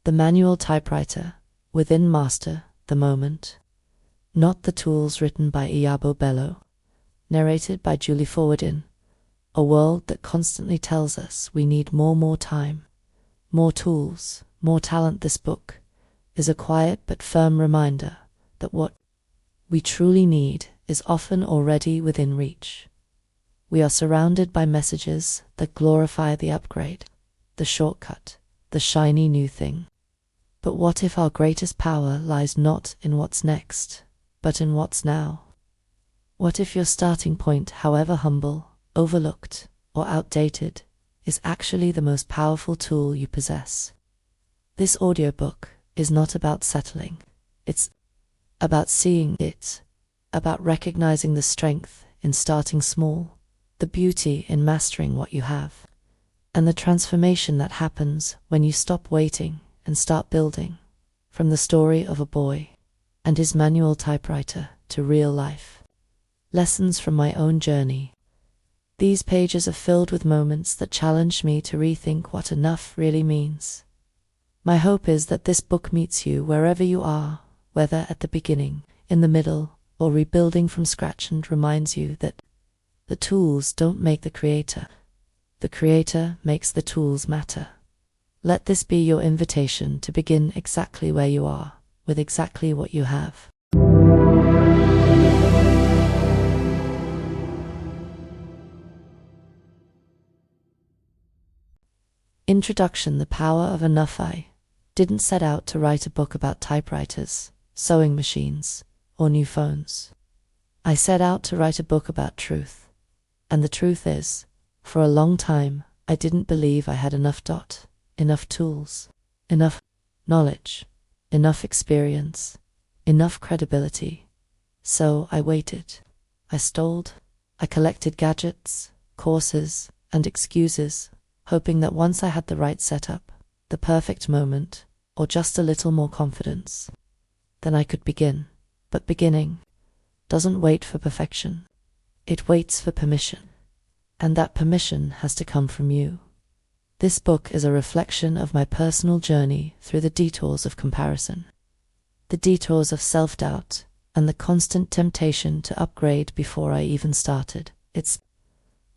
The manual typewriter, within master the moment. Not the tools, written by Iyabo Bello, narrated by Julie Forwardin. A world that constantly tells us we need more time, more tools, more talent. This book is a quiet but firm reminder that what we truly need is often already within reach. We are surrounded by messages that glorify the upgrade, the shortcut, the shiny new thing. But what if our greatest power lies not in what's next, but in what's now? What if your starting point, however humble, overlooked, or outdated, is actually the most powerful tool you possess? This audiobook is not about settling. It's about seeing it, about recognizing the strength in starting small, the beauty in mastering what you have, and the transformation that happens when you stop waiting and start building. From the story of a boy and his manual typewriter to real life. Lessons from my own journey. These pages are filled with moments that challenge me to rethink what enough really means. My hope is that this book meets you wherever you are, whether at the beginning, in the middle, or rebuilding from scratch, and reminds you that the tools don't make the creator makes the tools matter. Let this be your invitation to begin exactly where you are, with exactly what you have. Introduction. The power of enough. I didn't set out to write a book about typewriters, sewing machines, or new phones. I set out to write a book about truth. And the truth is, for a long time, I didn't believe I had enough tools, enough knowledge, enough experience, enough credibility. So I waited. I stalled. I collected gadgets, courses, and excuses, hoping that once I had the right setup, the perfect moment, or just a little more confidence, then I could begin. But beginning doesn't wait for perfection. It waits for permission. And that permission has to come from you. This book is a reflection of my personal journey through the detours of comparison, the detours of self-doubt, and the constant temptation to upgrade before I even started. It's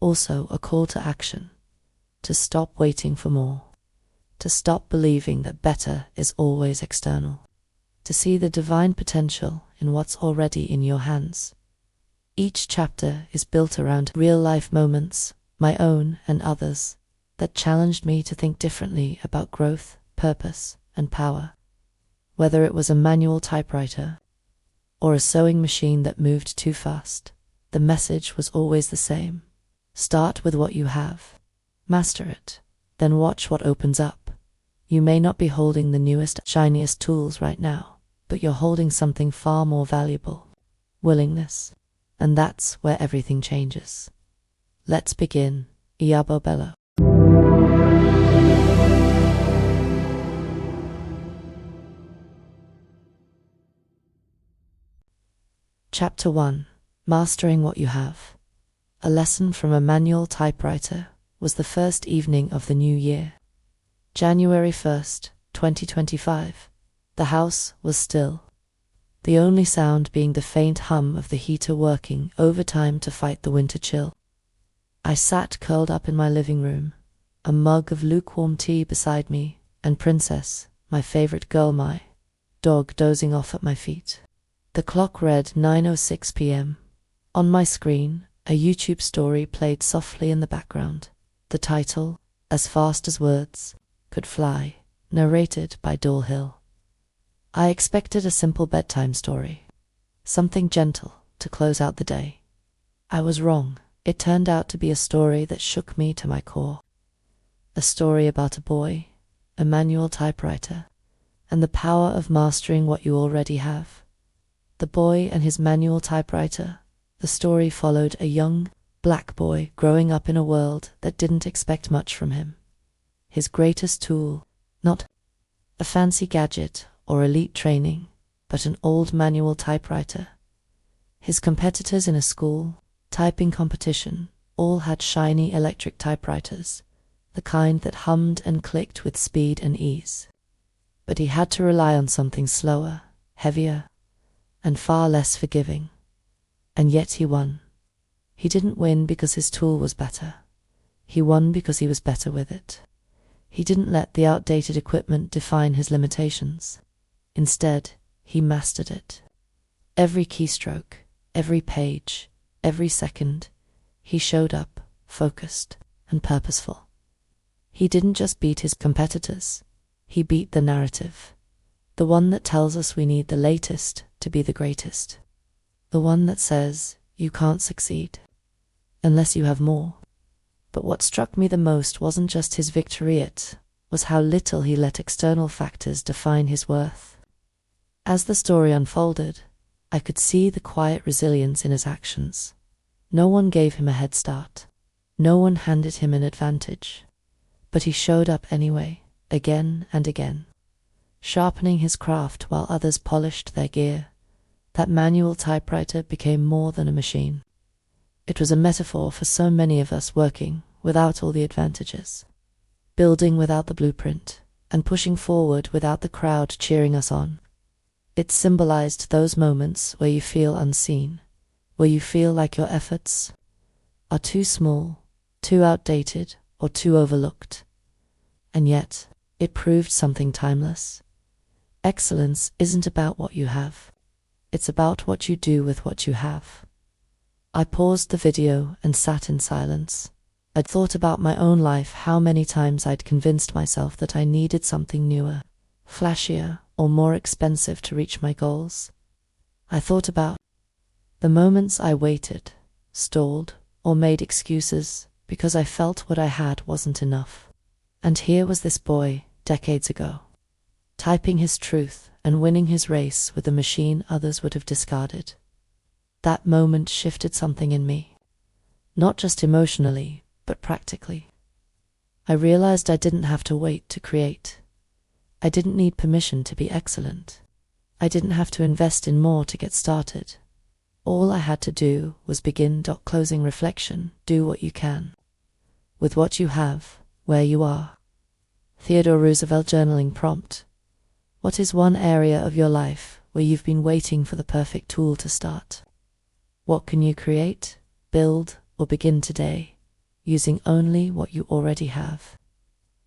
also a call to action, to stop waiting for more, to stop believing that better is always external, to see the divine potential in what's already in your hands. Each chapter is built around real-life moments, my own and others, that challenged me to think differently about growth, purpose, and power. Whether it was a manual typewriter or a sewing machine that moved too fast, the message was always the same. Start with what you have. Master it. Then watch what opens up. You may not be holding the newest, shiniest tools right now, but you're holding something far more valuable. Willingness. And that's where everything changes. Let's begin. Iyabo Bello. Chapter 1. Mastering What You Have. A lesson from a manual typewriter was the first evening of the new year. January 1st, 2025. The house was still, the only sound being the faint hum of the heater working overtime to fight the winter chill. I sat curled up in my living room, a mug of lukewarm tea beside me, and Princess, my favorite girl, my dog, dozing off at my feet. The clock read 9:06 p.m. On my screen, a YouTube story played softly in the background. The title, As Fast as Words Could Fly, narrated by Dol Hill. I expected a simple bedtime story, something gentle to close out the day. I was wrong. It turned out to be a story that shook me to my core. A story about a boy, a manual typewriter, and the power of mastering what you already have. The boy and his manual typewriter. The story followed a young, black boy growing up in a world that didn't expect much from him. His greatest tool, not a fancy gadget or elite training, but an old manual typewriter. His competitors in a school typing competition all had shiny electric typewriters, the kind that hummed and clicked with speed and ease. but he had to rely on something slower, heavier, and far less forgiving. And yet he won. He didn't win because his tool was better. He won because he was better with it. He didn't let the outdated equipment define his limitations. Instead, he mastered it. Every keystroke, every page, every second, he showed up, focused and purposeful. He didn't just beat his competitors, he beat the narrative. The one that tells us we need the latest to be the greatest. The one that says you can't succeed unless you have more. But what struck me the most wasn't just his victory, it was how little he let external factors define his worth. As the story unfolded, I could see the quiet resilience in his actions. No one gave him a head start. No one handed him an advantage. But he showed up anyway, again and again, sharpening his craft while others polished their gear. That manual typewriter became more than a machine. It was a metaphor for so many of us working without all the advantages, building without the blueprint, and pushing forward without the crowd cheering us on. It symbolized those moments where you feel unseen, where you feel like your efforts are too small, too outdated, or too overlooked. And yet, it proved something timeless. Excellence isn't about what you have. It's about what you do with what you have. I paused the video and sat in silence. I'd thought about my own life, how many times I'd convinced myself that I needed something newer, flashier, or more expensive to reach my goals. I thought about the moments I waited, stalled, or made excuses because I felt what I had wasn't enough. And here was this boy, decades ago, typing his truth and winning his race with a machine others would have discarded. That moment shifted something in me, not just emotionally, but practically. I realized I didn't have to wait to create. I didn't need permission to be excellent. I didn't have to invest in more to get started. All I had to do was begin. Closing reflection, do what you can, with what you have, where you are. Theodore Roosevelt journaling prompt. What is one area of your life where you've been waiting for the perfect tool to start? What can you create, build, or begin today, using only what you already have?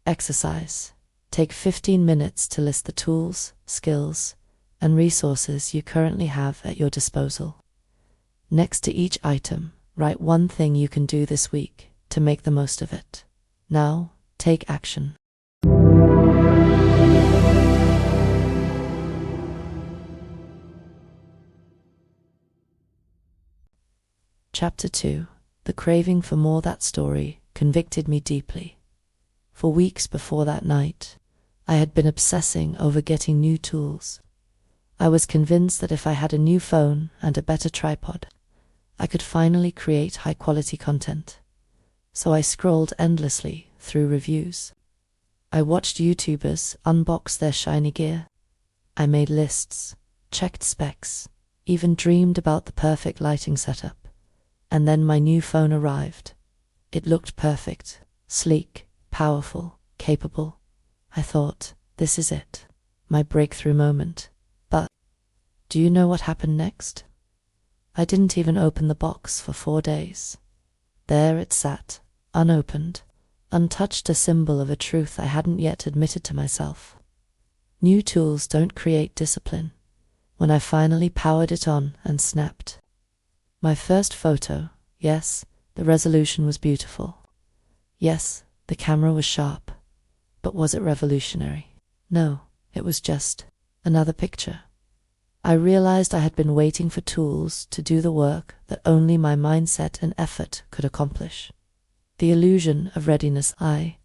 Exercise. Take 15 minutes to list the tools, skills, and resources you currently have at your disposal. Next to each item, write one thing you can do this week to make the most of it. Now, take action. Chapter 2. The craving for more. That story convicted me deeply. For weeks before that night, I had been obsessing over getting new tools. I was convinced that if I had a new phone and a better tripod, I could finally create high-quality content. So I scrolled endlessly through reviews. I watched YouTubers unbox their shiny gear. I made lists, checked specs, even dreamed about the perfect lighting setup. And then my new phone arrived. It looked perfect, sleek, powerful, capable. I thought, this is it, my breakthrough moment. But do you know what happened next? I didn't even open the box for 4 days. There it sat, unopened, untouched, a symbol of a truth I hadn't yet admitted to myself. New tools don't create discipline. When I finally powered it on and snapped. My first photo, yes, the resolution was beautiful. Yes, the camera was sharp. But was it revolutionary? No, it was just another picture. I realized I had been waiting for tools to do the work that only my mindset and effort could accomplish. The illusion of readiness. I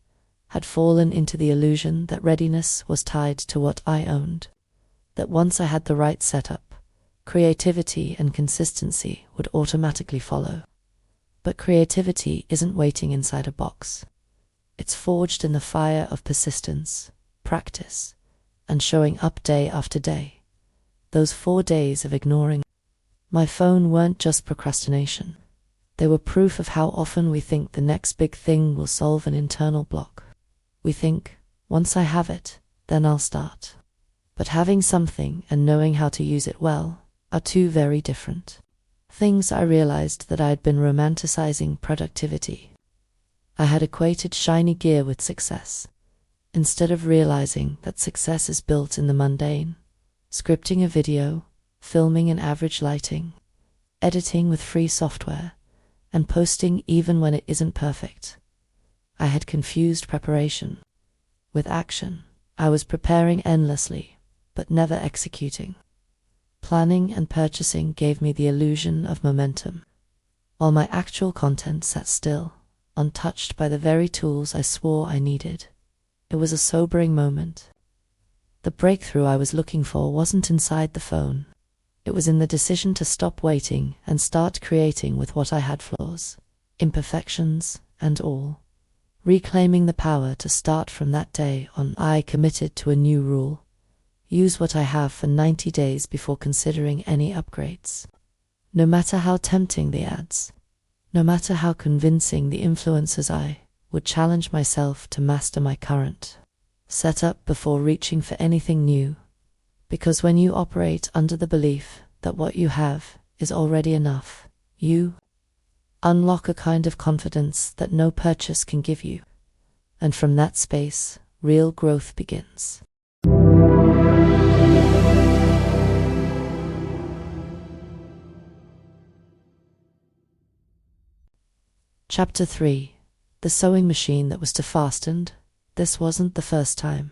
had fallen into the illusion that readiness was tied to what I owned, that once I had the right setup, creativity and consistency would automatically follow. But creativity isn't waiting inside a box. It's forged in the fire of persistence, practice, and showing up day after day. Those 4 days of ignoring my phone weren't just procrastination. They were proof of how often we think the next big thing will solve an internal block. We think, once I have it, then I'll start. But having something and knowing how to use it well are two very different things. I realized that I had been romanticizing productivity. I had equated shiny gear with success, instead of realizing that success is built in the mundane: scripting a video, filming in average lighting, editing with free software, and posting even when it isn't perfect. I had confused preparation with action. I was preparing endlessly, but never executing. Planning and purchasing gave me the illusion of momentum, while my actual content sat still, untouched by the very tools I swore I needed. It was a sobering moment. The breakthrough I was looking for wasn't inside the phone. It was in the decision to stop waiting and start creating with what I had, flaws, imperfections, and all. Reclaiming the power to start from that day on, I committed to a new rule: use what I have for 90 days before considering any upgrades. No matter how tempting the ads, no matter how convincing the influencers, I would challenge myself to master my current setup before reaching for anything new. Because when you operate under the belief that what you have is already enough, you unlock a kind of confidence that no purchase can give you. And from that space, real growth begins. Chapter 3. The Sewing Machine That Was to Fastened. This wasn't the first time.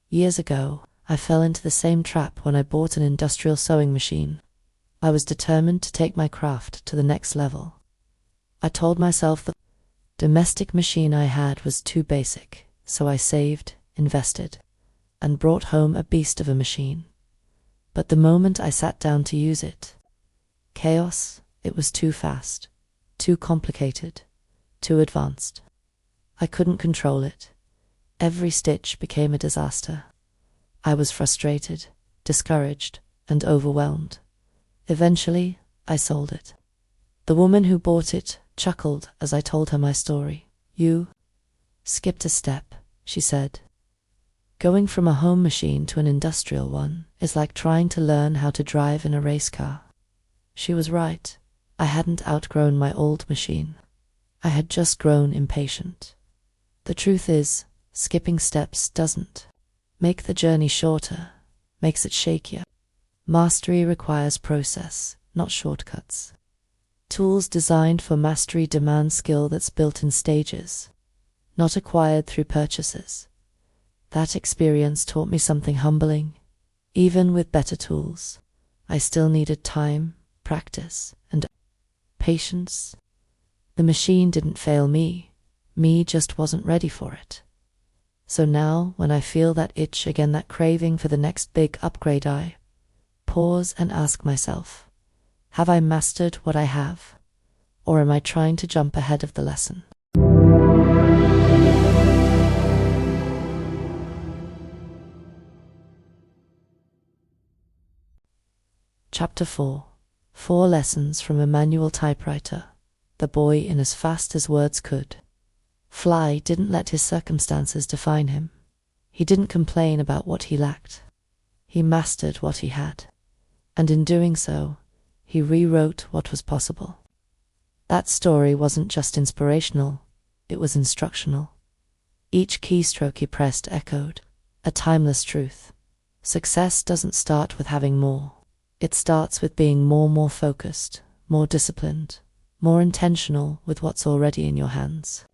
Years ago, I fell into the same trap when I bought an industrial sewing machine. I was determined to take my craft to the next level. I told myself the domestic machine I had was too basic, so I saved, invested, and brought home a beast of a machine. But the moment I sat down to use it, chaos. It was too fast, too complicated, too advanced. I couldn't control it. Every stitch became a disaster. I was frustrated, discouraged, and overwhelmed. Eventually, I sold it. The woman who bought it chuckled as I told her my story. "You skipped a step," she said. "Going from a home machine to an industrial one is like trying to learn how to drive in a race car." She was right. I hadn't outgrown my old machine. I had just grown impatient. The truth is, skipping steps doesn't make the journey shorter, makes it shakier. Mastery requires process, not shortcuts. Tools designed for mastery demand skill that's built in stages, not acquired through purchases. That experience taught me something humbling. Even with better tools, I still needed time, practice, and patience. The machine didn't fail me. Me just wasn't ready for it. So now, when I feel that itch again, that craving for the next big upgrade, I pause and ask myself, have I mastered what I have? Or am I trying to jump ahead of the lesson? Chapter 4. 4 Lessons from a Manual Typewriter. The boy in as fast as words could. Fly didn't let his circumstances define him. He didn't complain about what he lacked. He mastered what he had. And in doing so, he rewrote what was possible. That story wasn't just inspirational, it was instructional. Each keystroke he pressed echoed a timeless truth. Success doesn't start with having more. It starts with being more focused, more disciplined, more intentional with what's already in your hands.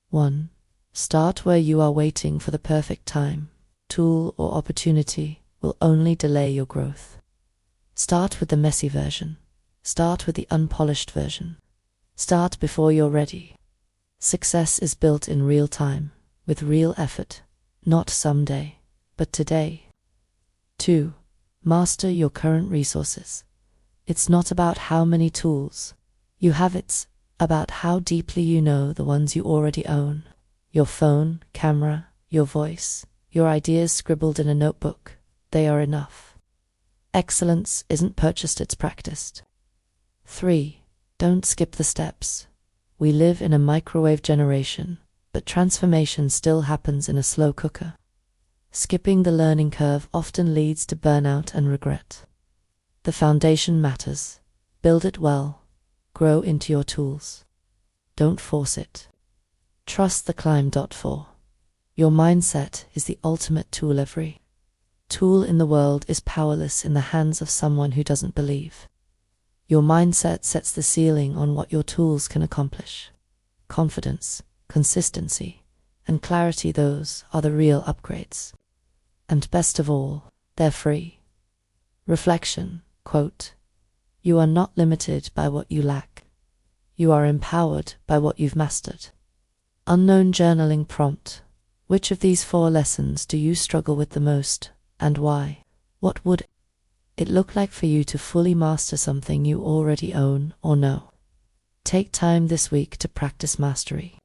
1. Start where you are. Waiting for the perfect time, tool, or opportunity will only delay your growth. Start with the messy version. Start with the unpolished version. Start before you're ready. Success is built in real time, with real effort, not someday, but today. 2. Master your current resources. It's not about how many tools you have, it's about how deeply you know the ones you already own. Your phone, camera, your voice, your ideas scribbled in a notebook, they are enough. Excellence isn't purchased, it's practiced. 3. Don't skip the steps. We live in a microwave generation, but transformation still happens in a slow cooker. Skipping the learning curve often leads to burnout and regret. The foundation matters. Build it well. Grow into your tools. Don't force it. Trust the climb. 4. Your mindset is the ultimate tool. Every tool in the world is powerless in the hands of someone who doesn't believe. Your mindset sets the ceiling on what your tools can accomplish. Confidence, consistency, and clarity, those are the real upgrades. And best of all, they're free. Reflection, quote, "You are not limited by what you lack. You are empowered by what you've mastered." Unknown journaling prompt. Which of these 4 lessons do you struggle with the most, and why? What would it look like for you to fully master something you already own or know? Take time this week to practice mastery.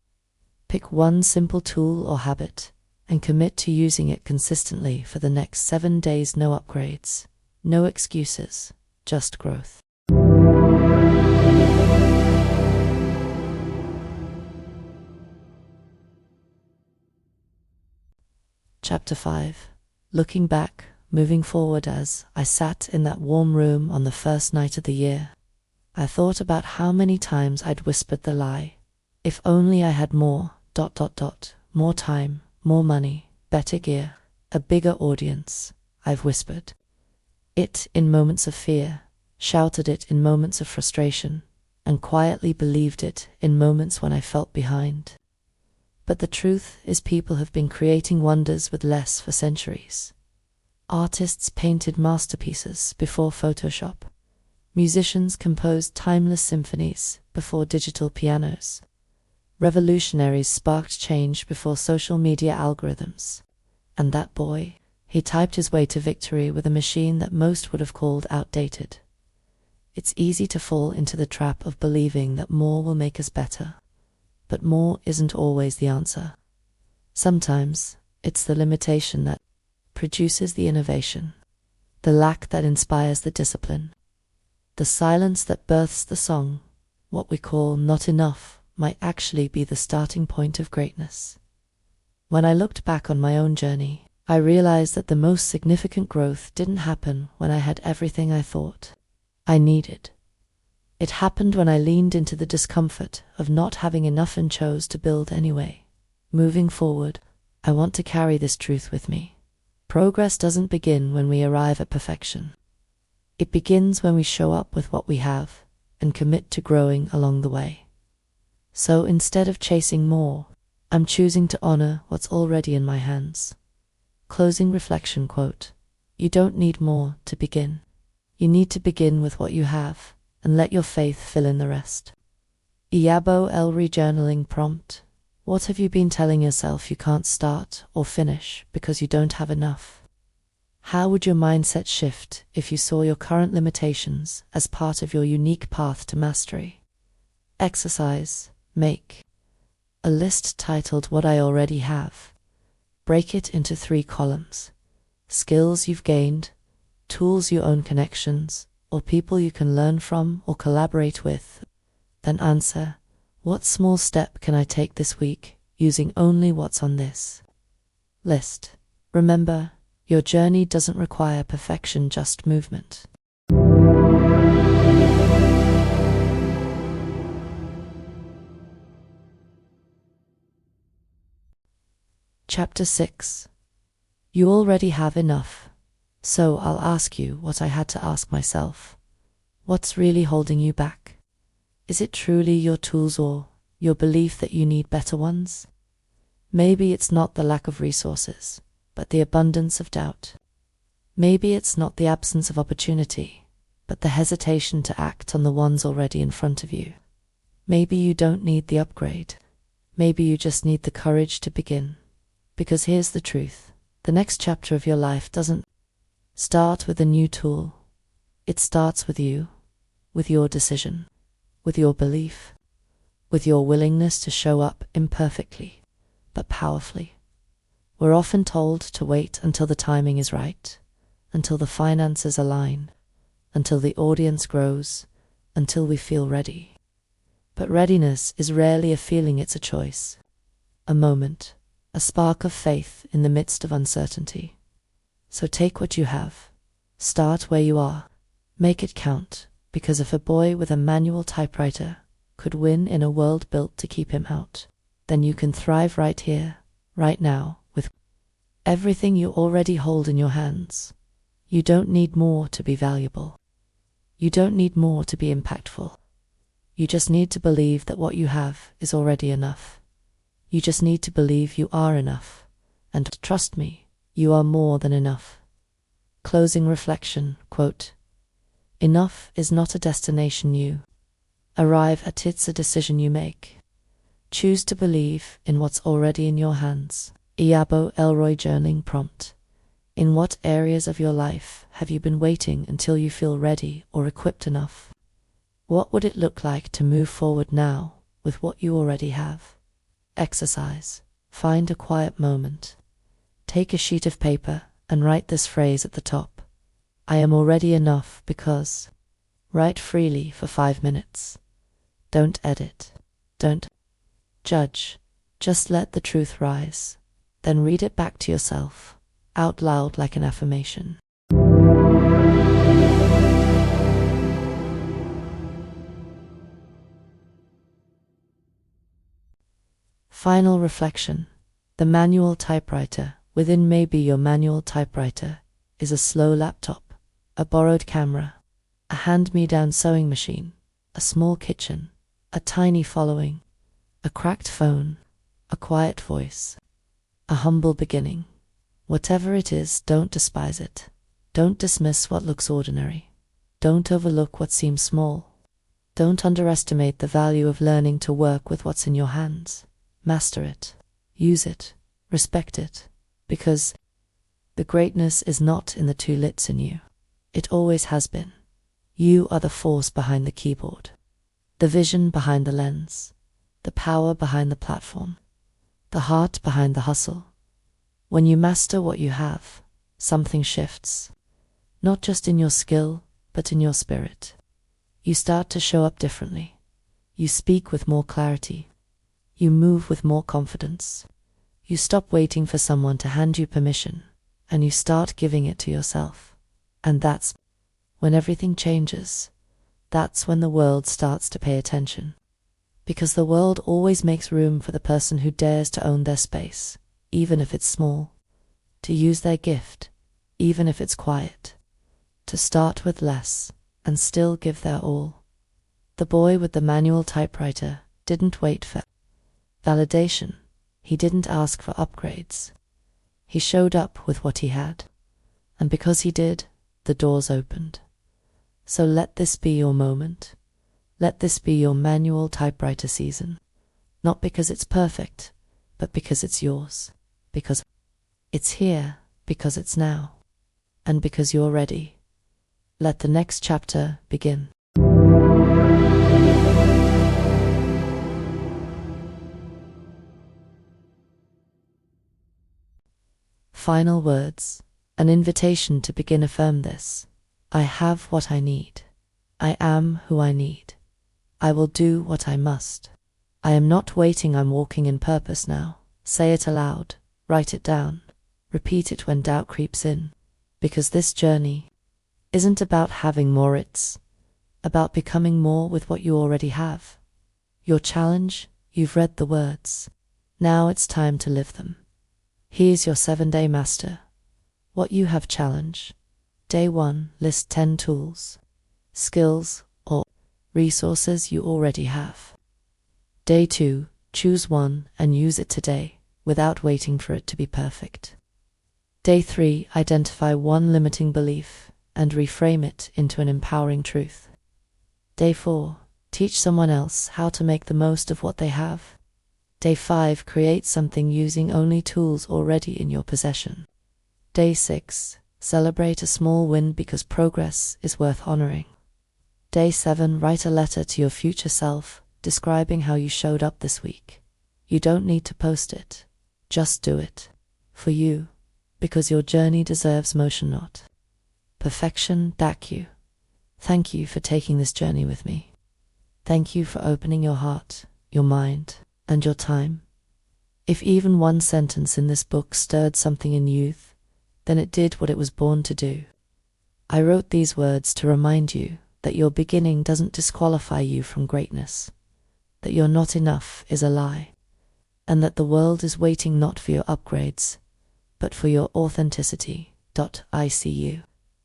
Pick one simple tool or habit and commit to using it consistently for the next 7 days. No upgrades, no excuses, just growth. Chapter 5. Looking back, moving forward. As I sat in that warm room on the first night of the year, I thought about how many times I'd whispered the lie. If only I had more, more time, more money, better gear, a bigger audience. I've whispered it in moments of fear, shouted it in moments of frustration, and quietly believed it in moments when I felt behind. But the truth is, people have been creating wonders with less for centuries. Artists painted masterpieces before Photoshop. Musicians composed timeless symphonies before digital pianos. Revolutionaries sparked change before social media algorithms. And that boy, he typed his way to victory with a machine that most would have called outdated. It's easy to fall into the trap of believing that more will make us better. But more isn't always the answer. Sometimes it's the limitation that produces the innovation, the lack that inspires the discipline, the silence that births the song. What we call not enough might actually be the starting point of greatness. When I looked back on my own journey, I realized that the most significant growth didn't happen when I had everything I thought I needed. It happened when I leaned into the discomfort of not having enough and chose to build anyway. Moving forward, I want to carry this truth with me. Progress doesn't begin when we arrive at perfection. It begins when we show up with what we have and commit to growing along the way. So instead of chasing more, I'm choosing to honor what's already in my hands. Closing reflection, quote, "You don't need more to begin. You need to begin with what you have, and let your faith fill in the rest." Iyabo Elroi journaling prompt. What have you been telling yourself you can't start or finish because you don't have enough? How would your mindset shift if you saw your current limitations as part of your unique path to mastery? Exercise. Make a list titled "What I Already Have." Break it into 3 columns. Skills you've gained, tools you own, connections, or people you can learn from or collaborate with. Then answer, what small step can I take this week using only what's on this list? Remember, your journey doesn't require perfection, just movement. Chapter 6. You already have enough. So I'll ask you what I had to ask myself. What's really holding you back? Is it truly your tools or your belief that you need better ones? Maybe it's not the lack of resources, but the abundance of doubt. Maybe it's not the absence of opportunity, but the hesitation to act on the ones already in front of you. Maybe you don't need the upgrade. Maybe you just need the courage to begin. Because here's the truth. The next chapter of your life doesn't start with a new tool. It starts with you, with your decision, with your belief, with your willingness to show up imperfectly, but powerfully. We're often told to wait until the timing is right, until the finances align, until the audience grows, until we feel ready. But readiness is rarely a feeling, it's a choice, a moment, a a spark of faith in the midst of uncertainty. So take what you have. Start where you are. Make it count, because if a boy with a manual typewriter could win in a world built to keep him out, then you can thrive right here, right now, with everything you already hold in your hands. You don't need more to be valuable. You don't need more to be impactful. You just need to believe that what you have is already enough. You just need to believe you are enough. And trust me, you are more than enough. Closing reflection, quote, "Enough is not a destination you arrive at, it's a decision you make. Choose to believe in what's already in your hands." Iyabo Elroi journaling prompt. In what areas of your life have you been waiting until you feel ready or equipped enough? What would it look like to move forward now with what you already have? Exercise. Find a quiet moment. Take a sheet of paper and write this phrase at the top. I am already enough because. Write freely for 5 minutes. Don't edit. Don't judge. Just let the truth rise. Then read it back to yourself, out loud like an affirmation. Final reflection. The manual typewriter within maybe your manual typewriter is a slow laptop, a borrowed camera, a hand-me-down sewing machine, a small kitchen, a tiny following, a cracked phone, a quiet voice, a humble beginning. Whatever it is, don't despise it. Don't dismiss what looks ordinary. Don't overlook what seems small. Don't underestimate the value of learning to work with what's in your hands. Master it. Use it. Respect it. Because the greatness is not in the two lits in you. It always has been. You are the force behind the keyboard, the vision behind the lens, the power behind the platform, the heart behind the hustle. When you master what you have, something shifts, not just in your skill, but in your spirit. You start to show up differently. You speak with more clarity. You move with more confidence. You stop waiting for someone to hand you permission, and you start giving it to yourself. And that's when everything changes. That's when the world starts to pay attention. Because the world always makes room for the person who dares to own their space, even if it's small, to use their gift, even if it's quiet, to start with less and still give their all. The boy with the manual typewriter didn't wait for validation. He didn't ask for upgrades. He showed up with what he had. And because he did, the doors opened. So let this be your moment. Let this be your manual typewriter season. Not because it's perfect, but because it's yours. Because it's here, because it's now. And because you're ready. Let the next chapter begin. Final words. An invitation to begin. Affirm this. I have what I need. I am who I need. I will do what I must. I am not waiting, I'm walking in purpose now. Say it aloud. Write it down. Repeat it when doubt creeps in. Because this journey isn't about having more, it's about becoming more with what you already have. Your challenge, you've read the words. Now it's time to live them. Here's your 7-day master. What you have challenge. Day 1, list 10 tools, skills, or resources you already have. Day 2, choose one and use it today, without waiting for it to be perfect. Day 3, identify one limiting belief and reframe it into an empowering truth. Day 4, teach someone else how to make the most of what they have. Day 5, create something using only tools already in your possession. Day 6, celebrate a small win because progress is worth honoring. Day 7, write a letter to your future self, describing how you showed up this week. You don't need to post it. Just do it. For you. Because your journey deserves motion, not perfection. Thank you for taking this journey with me. Thank you for opening your heart, your mind, and your time. If even one sentence in this book stirred something in youth, then it did what it was born to do. I wrote these words to remind you that your beginning doesn't disqualify you from greatness, that you're not enough is a lie, and that the world is waiting not for your upgrades, but for your authenticity. ICU.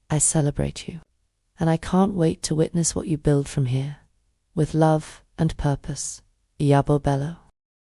I celebrate you, and I can't wait to witness what you build from here. With love and purpose, Iyabo Bello.